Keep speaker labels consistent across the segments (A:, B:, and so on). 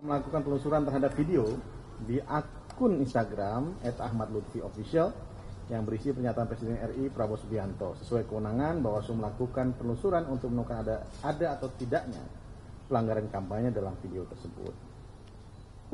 A: melakukan penelusuran terhadap video di akun Instagram @ahmadlutfiofficial yang berisi pernyataan Presiden RI Prabowo Subianto. Sesuai kewenangan, Bawaslu melakukan penelusuran untuk menemukan ada atau tidaknya pelanggaran kampanye dalam video tersebut.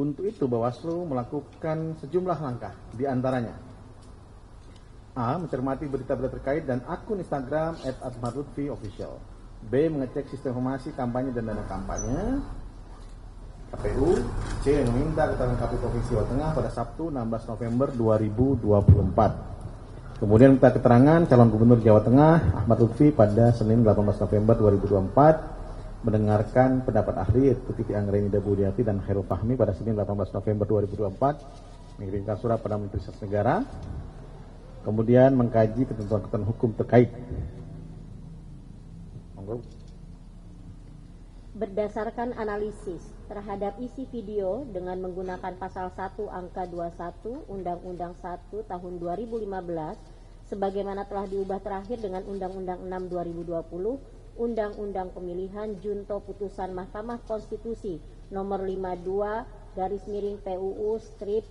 A: Untuk itu, Bawaslu melakukan sejumlah langkah, di antaranya A. Mencermati berita-berita terkait dan akun Instagram @ahmadlutfiofficial. B. Mengecek sistem informasi kampanye dan dana kampanye KPU. C. Meminta keterangan KPU Provinsi Jawa Tengah pada Sabtu 16 November 2024. Kemudian minta keterangan calon gubernur Jawa Tengah Ahmad Lutfi pada Senin 18 November 2024, mendengarkan pendapat ahli yaitu Titi Anggraini Dabudiati dan Khairul Fahmi pada Senin 18 November 2024, mengirimkan surat pada Menteri Sekretaris Negara, kemudian mengkaji ketentuan-ketentuan hukum terkait.
B: Berdasarkan analisis terhadap isi video dengan menggunakan pasal 1 angka 21 Undang-Undang 1 tahun 2015 sebagaimana telah diubah terakhir dengan Undang-Undang 6 2020, Undang-Undang Pemilihan Junto Putusan Mahkamah Konstitusi nomor 52 PUU strip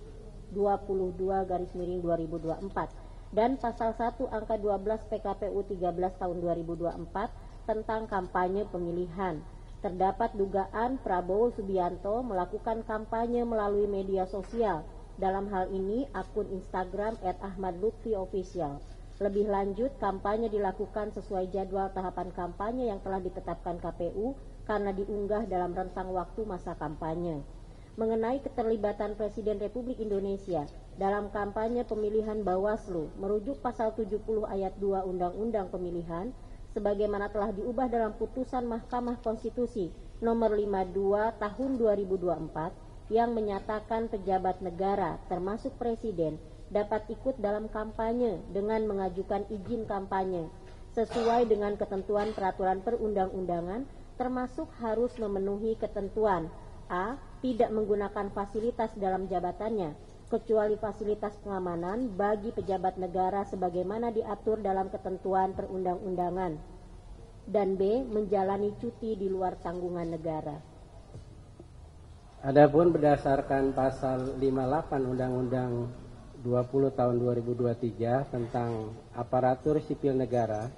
B: 22 2024 dan pasal 1 angka 12 PKPU 13 tahun 2024 tentang kampanye pemilihan. Terdapat dugaan Prabowo Subianto melakukan kampanye melalui media sosial, dalam hal ini akun Instagram @ahmadlutfiofficial. Lebih lanjut, kampanye dilakukan sesuai jadwal tahapan kampanye yang telah ditetapkan KPU karena diunggah dalam rentang waktu masa kampanye. Mengenai keterlibatan Presiden Republik Indonesia dalam kampanye pemilihan, Bawaslu merujuk pasal 70 ayat 2 Undang-Undang Pemilihan sebagaimana telah diubah dalam putusan Mahkamah Konstitusi nomor 52 tahun 2024 yang menyatakan pejabat negara termasuk presiden dapat ikut dalam kampanye dengan mengajukan izin kampanye sesuai dengan ketentuan peraturan perundang-undangan, termasuk harus memenuhi ketentuan A. Tidak menggunakan fasilitas dalam jabatannya kecuali fasilitas pengamanan bagi pejabat negara sebagaimana diatur dalam ketentuan perundang-undangan, dan B. Menjalani cuti di luar tanggungan negara.
C: Adapun berdasarkan pasal 58 Undang-Undang 20 tahun 2023 tentang aparatur sipil negara,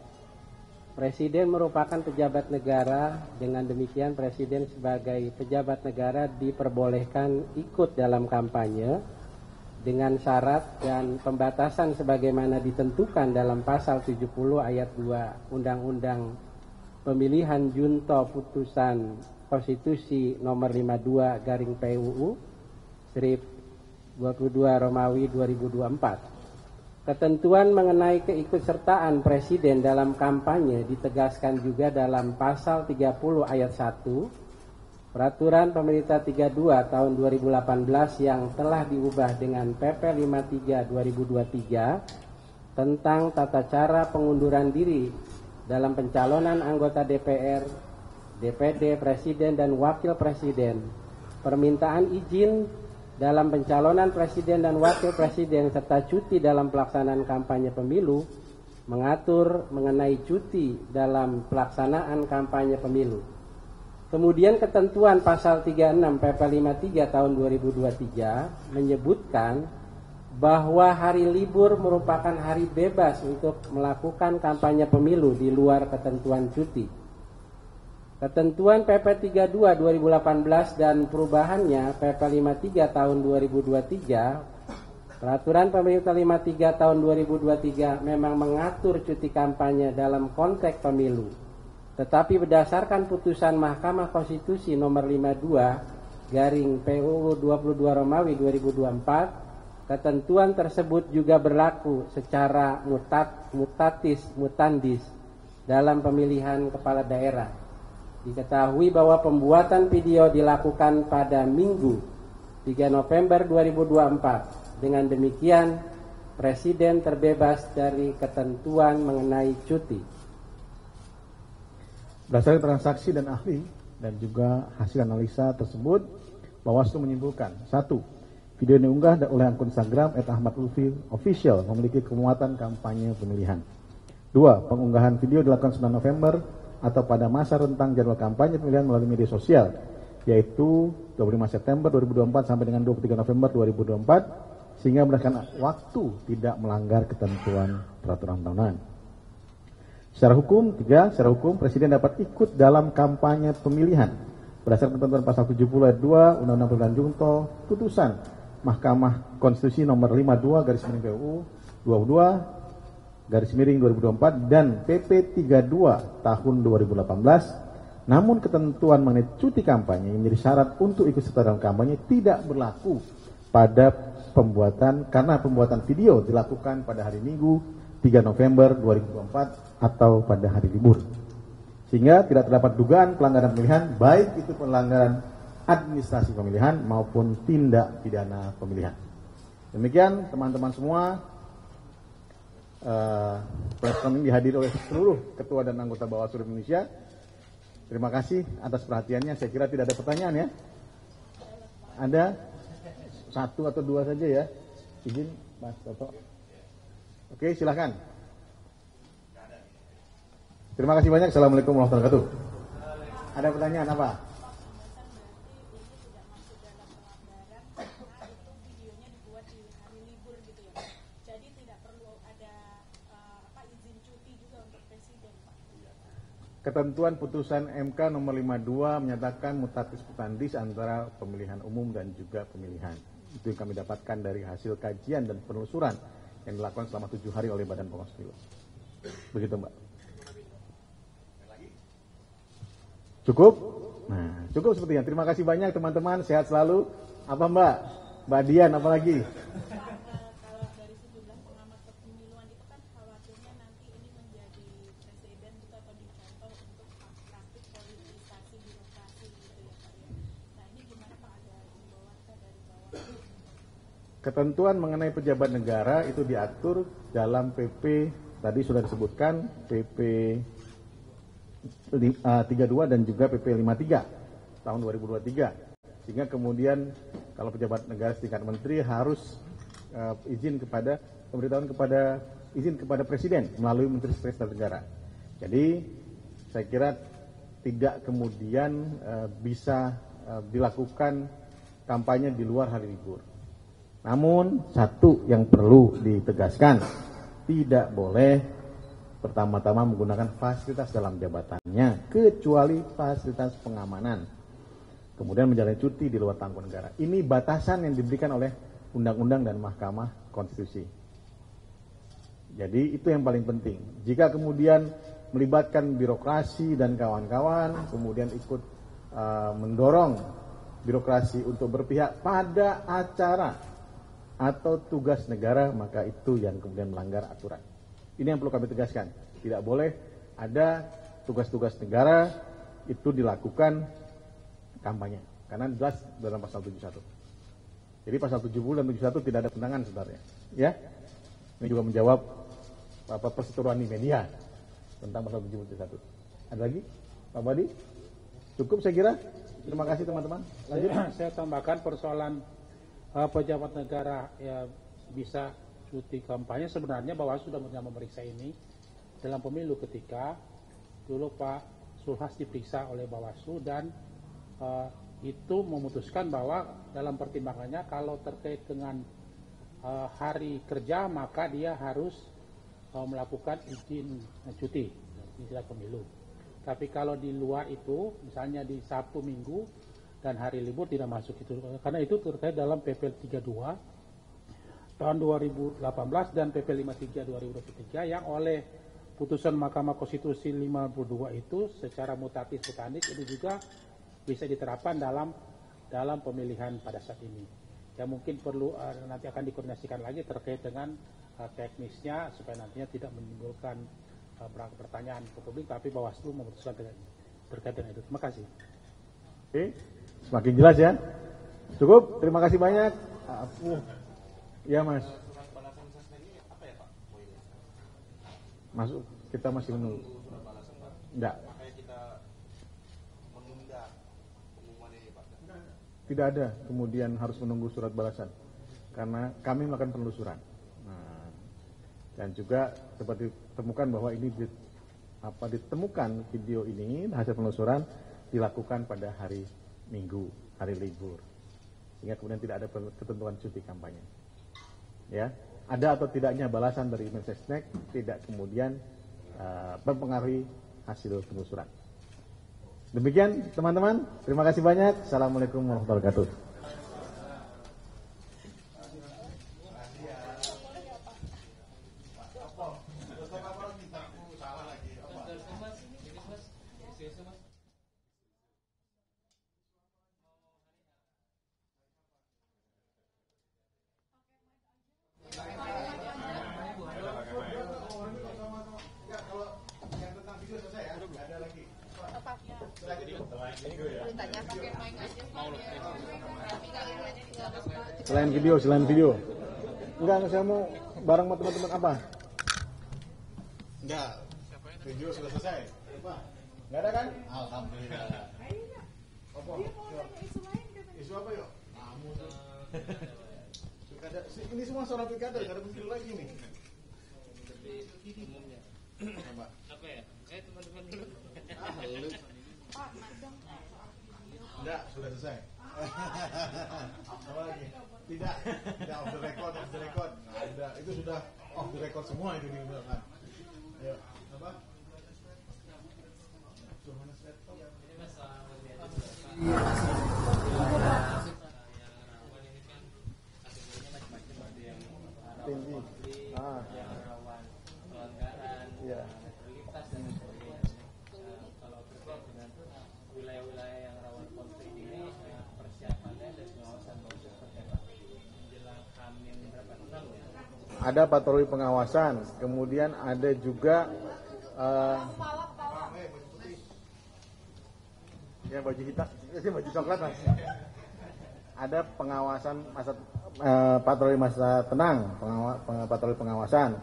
C: Presiden merupakan pejabat negara. Dengan demikian, Presiden sebagai pejabat negara diperbolehkan ikut dalam kampanye dengan syarat dan pembatasan sebagaimana ditentukan dalam pasal 70 ayat 2 Undang-Undang Pemilihan Junto Putusan Konstitusi nomor 52 PUU strip 22 Romawi 2024. Ketentuan mengenai keikutsertaan Presiden dalam kampanye ditegaskan juga dalam pasal 30 ayat 1 Peraturan Pemerintah 32 tahun 2018 yang telah diubah dengan PP 53 2023 tentang tata cara pengunduran diri dalam pencalonan anggota DPR, DPD, Presiden dan Wakil Presiden, permintaan izin dalam pencalonan Presiden dan Wakil Presiden serta cuti dalam pelaksanaan kampanye pemilu, mengatur mengenai cuti dalam pelaksanaan kampanye pemilu. Kemudian ketentuan pasal 36 PP 53 tahun 2023 menyebutkan bahwa hari libur merupakan hari bebas untuk melakukan kampanye pemilu di luar ketentuan cuti. Ketentuan PP 32 2018 dan perubahannya PP 53 tahun 2023, Peraturan Pemerintah 53 tahun 2023 memang mengatur cuti kampanye dalam konteks pemilu. Tetapi berdasarkan putusan Mahkamah Konstitusi nomor 52 PUU 22 Romawi 2024, ketentuan tersebut juga berlaku secara mutatis mutandis dalam pemilihan kepala daerah. Diketahui bahwa pembuatan video dilakukan pada Minggu 3 November 2024. Dengan demikian, Presiden terbebas dari ketentuan mengenai cuti.
A: Berdasarkan transaksi dan ahli dan juga hasil analisa tersebut, Bawaslu menyimpulkan: 1. Video yang diunggah oleh akun Instagram @ahmadlutfiofficial memiliki kemuatan kampanye pemilihan. 2. Pengunggahan video dilakukan 9 November atau pada masa rentang jadwal kampanye pemilihan melalui media sosial yaitu 25 September 2024 sampai dengan 23 November 2024, sehingga berdasarkan waktu tidak melanggar ketentuan peraturan tahunan. Secara hukum, Presiden dapat ikut dalam kampanye pemilihan berdasarkan ketentuan pasal 70 ayat 2 Undang-Undang Pemilihan Jungto, putusan Mahkamah Konstitusi nomor 52 garis miring PUU 22 garis miring 2024 dan PP 32 tahun 2018. Namun ketentuan mengenai cuti kampanye yang menjadi syarat untuk ikut serta dalam kampanye tidak berlaku pada karena pembuatan video dilakukan pada hari Minggu 3 November 2024 atau pada hari libur. Sehingga tidak terdapat dugaan pelanggaran pemilihan, baik itu pelanggaran administrasi pemilihan maupun tindak pidana pemilihan. Demikian teman-teman semua, press conference dihadiri oleh seluruh ketua dan anggota Bawaslu Indonesia. Terima kasih atas perhatiannya. Saya kira tidak ada pertanyaan ya. Ada 1 atau 2 saja ya. Izin Mas Toto. Oke, silakan. Terima kasih banyak. Assalamualaikum warahmatullahi wabarakatuh. Ada pertanyaan apa? Ketentuan putusan MK nomor 52 menyatakan mutatis mutandis antara pemilihan umum dan juga pemilihan. Itu yang kami dapatkan dari hasil kajian dan penelusuran yang dilakukan selama 7 hari oleh Badan Pengawas Pemilu. Begitu Mbak. Cukup? Nah, cukup sepertinya. Terima kasih banyak teman-teman. Sehat selalu. Apa Mbak? Mbak Dian, apa lagi? Ketentuan mengenai pejabat negara itu diatur dalam PP, tadi sudah disebutkan, PP 32 dan juga PP 53 tahun 2023. Sehingga kemudian kalau pejabat negara setingkat menteri harus izin kepada Presiden melalui Menteri Sekretaris Negara. Jadi saya kira tidak kemudian bisa dilakukan kampanye di luar hari libur. Namun satu yang perlu ditegaskan, tidak boleh pertama-tama menggunakan fasilitas dalam jabatannya kecuali fasilitas pengamanan. Kemudian menjalani cuti di luar tanggungan negara. Ini batasan yang diberikan oleh undang-undang dan Mahkamah Konstitusi. Jadi itu yang paling penting. Jika kemudian melibatkan birokrasi dan kawan-kawan, kemudian ikut mendorong birokrasi untuk berpihak pada acara atau tugas negara, maka itu yang kemudian melanggar aturan. Ini yang perlu kami tegaskan. Tidak boleh ada tugas-tugas negara itu dilakukan kampanye. Karena jelas dalam pasal 71. Jadi pasal 70 dan 71 tidak ada tentangan sebenarnya. Ya. Ini juga menjawab perseteruan di media tentang pasal 71. Ada lagi? Pak Badi? Cukup saya kira. Terima kasih teman-teman. Lanjut.
D: Saya tambahkan persoalan pejabat negara ya bisa cuti kampanye. Sebenarnya Bawaslu sudah memeriksa ini dalam pemilu ketika dulu Pak Sulhas diperiksa oleh Bawaslu dan itu memutuskan bahwa dalam pertimbangannya kalau terkait dengan hari kerja maka dia harus melakukan izin cuti tidak pemilu. Tapi kalau di luar itu misalnya di Sabtu Minggu dan hari libur tidak masuk itu, karena itu terkait dalam PP 32 tahun 2018 dan PP 53 2023 yang oleh putusan Mahkamah Konstitusi 52 itu secara mutatis mutandis itu juga bisa diterapkan dalam pemilihan pada saat ini. Ya mungkin perlu nanti akan dikoordinasikan lagi terkait dengan teknisnya supaya nantinya tidak menimbulkan pertanyaan ke publik, tapi Bawaslu memutuskan terkait dengan itu. Terima kasih.
A: Oke. Semakin jelas ya. Cukup, terima kasih banyak. Ya Mas. Masuk, kita masih menunggu. Enggak. Tidak ada kemudian harus menunggu surat balasan. Karena kami melakukan penelusuran. Nah, dan juga seperti ditemukan bahwa ini ditemukan video ini hasil penelusuran dilakukan pada hari Minggu, hari libur, sehingga kemudian tidak ada ketentuan cuti kampanye. Ya, ada atau tidaknya balasan dari Mensesnek tidak kemudian mempengaruhi hasil penelusuran. Demikian teman-teman, terima kasih banyak. Assalamualaikum warahmatullahi wabarakatuh. Selain video. Enggak, saya mau bareng sama teman-teman apa? Enggak. Video sudah selesai. Apa? Enggak ada kan? Alhamdulillah. Apa? Isu apa yuk? Ini semua soal pilkada, enggak ada video lagi nih. Apa ya? Teman-teman dulu. Enggak, sudah selesai. Apa lagi? Tidak off the record. Nah, itu sudah off the record semua itu diumumkan. Ayo, apa? Tinggi. Rawan pelanggaran, prioritas dan sebagainya. Kalau terkait dengan wilayah-wilayah yang rawan konflik ini, persiapannya dan pengawasan seperti apa? Menjelang Hamin berapa tahun ya? Ada patroli pengawasan, kemudian ada juga ya baju hitam, baju coklat mas. Ada pengawasan masa patroli masa tenang, patroli pengawasan.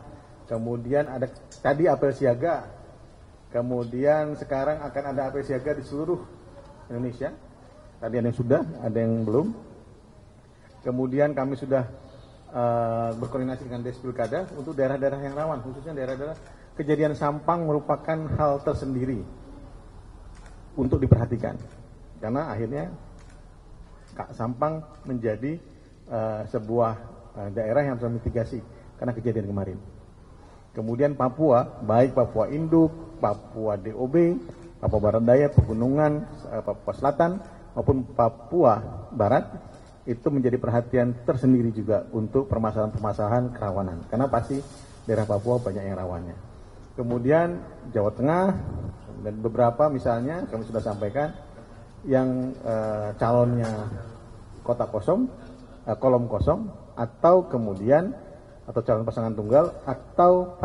A: Kemudian ada tadi apel siaga. Kemudian sekarang akan ada apel siaga di seluruh Indonesia. Tadi ada yang sudah, ada yang belum. Kemudian kami sudah berkoordinasi dengan Des Pilkada untuk daerah-daerah yang rawan, khususnya daerah-daerah kejadian sampang merupakan hal tersendiri untuk diperhatikan. Karena akhirnya Sampang menjadi sebuah daerah yang harus mitigasi karena kejadian kemarin. Kemudian Papua, baik Papua Induk, Papua DOB, Papua Barat Daya, Pegunungan, Papua Selatan maupun Papua Barat, itu menjadi perhatian tersendiri juga untuk permasalahan-permasalahan kerawanan. Karena pasti daerah Papua banyak yang rawannya. Kemudian Jawa Tengah dan beberapa misalnya kami sudah sampaikan yang calonnya kota kosong, kolom kosong, atau kemudian atau calon pasangan tunggal, atau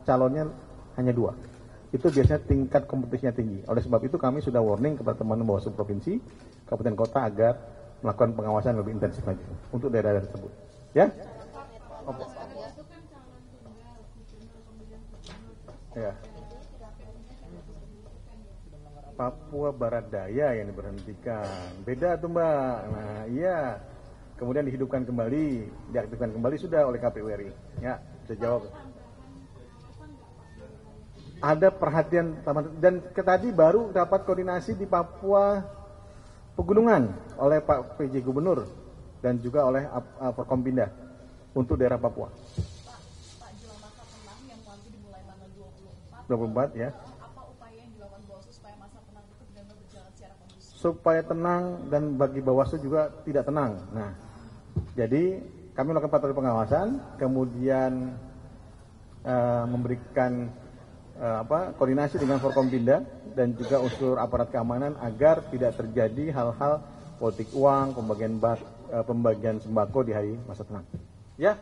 A: calonnya hanya 2. Itu biasanya tingkat kompetisinya tinggi. Oleh sebab itu kami sudah warning kepada teman-teman Bawaslu provinsi, kabupaten kota agar melakukan pengawasan lebih intensif lagi untuk daerah-daerah tersebut. Ya? Ya. Papua Barat Daya yang diberhentikan. Beda tuh Mbak. Nah iya. Kemudian dihidupkan kembali, diaktifkan kembali sudah oleh KPU RI. Ya, saya jawab. Ada perhatian dan tadi baru dapat koordinasi di Papua Pegunungan oleh Pak PJ Gubernur dan juga oleh Forkompinda untuk daerah Papua.
E: Pak jelang masa tenang yang nanti dimulai tanggal
A: 24 ya.
E: Apa upaya yang dilakukan Bawaslu supaya masa tenang itu benar-benar berjalan secara kondusif?
A: Supaya tenang dan bagi Bawaslu juga tidak tenang. Nah, jadi kami melakukan patroli pengawasan, kemudian memberikan koordinasi dengan Forkompinda dan juga unsur aparat keamanan agar tidak terjadi hal-hal politik uang, pembagian sembako di hari masa tenang. Ya?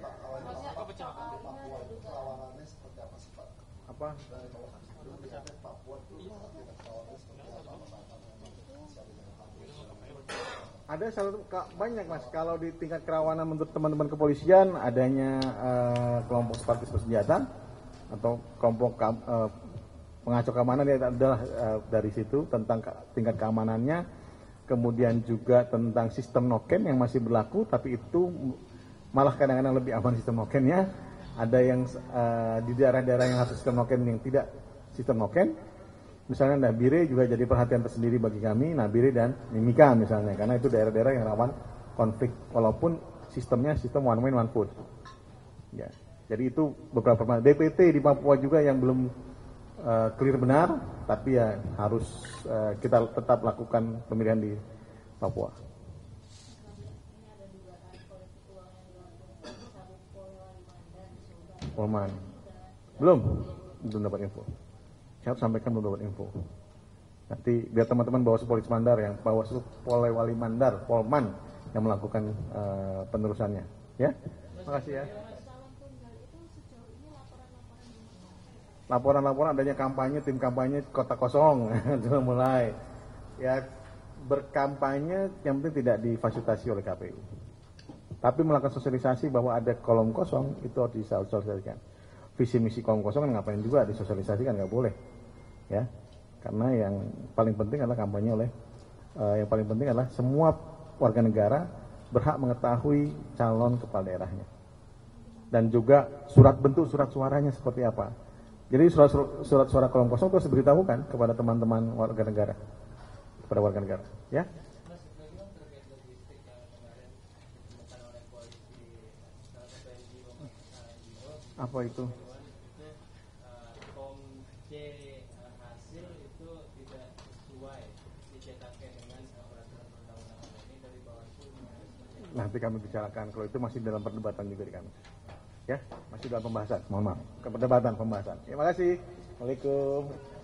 A: Apa? Ada banyak mas, kalau di tingkat kerawanan menurut teman-teman kepolisian adanya kelompok separatis bersenjata atau kelompok pengacau keamanan yang adalah dari situ tentang tingkat keamanannya, kemudian juga tentang sistem noken yang masih berlaku, tapi itu malah kadang-kadang lebih aman sistem nokennya. Ada yang di daerah-daerah yang harus sistem noken yang tidak sistem noken. Misalnya Nabire juga jadi perhatian tersendiri bagi kami, Nabire dan Mimika misalnya, karena itu daerah-daerah yang rawan konflik, walaupun sistemnya sistem one man one vote. Ya, jadi itu beberapa DPT di Papua juga yang belum clear benar, tapi ya harus kita tetap lakukan pemilihan di Papua. Polman, belum dapat info. Saya harus sampaikan belum dapat info. Nanti biar teman-teman Bawaslu Polres Mandar yang Bawaslu Polewali Mandar, Polman yang melakukan penerusannya. Ya, makasih ya. Laporan-laporan adanya kampanye, tim kampanye kota kosong sudah mulai. Ya, berkampanye yang penting tidak difasilitasi oleh KPU. Tapi melakukan sosialisasi bahwa ada kolom kosong itu harus disosialisasikan. Visi misi kolom kosong kan ngapain juga disosialisasikan, nggak boleh. Ya, karena yang paling penting adalah kampanye yang paling penting adalah semua warga negara berhak mengetahui calon kepala daerahnya. Dan juga bentuk surat suaranya seperti apa. Jadi surat suara kolom kosong itu harus diberitahukan kepada teman-teman warga negara, ya. Apa itu?
C: Form C hasil itu tidak sesuai dicetakkan dengan peraturan perundang-undangan ini dari Bawaslu.
A: Nanti kami bicarakan, kalau itu masih dalam perdebatan juga di kami. Ya, masih dalam pembahasan. Mohon maaf, pembahasan. Terima kasih. Waalaikumsalam.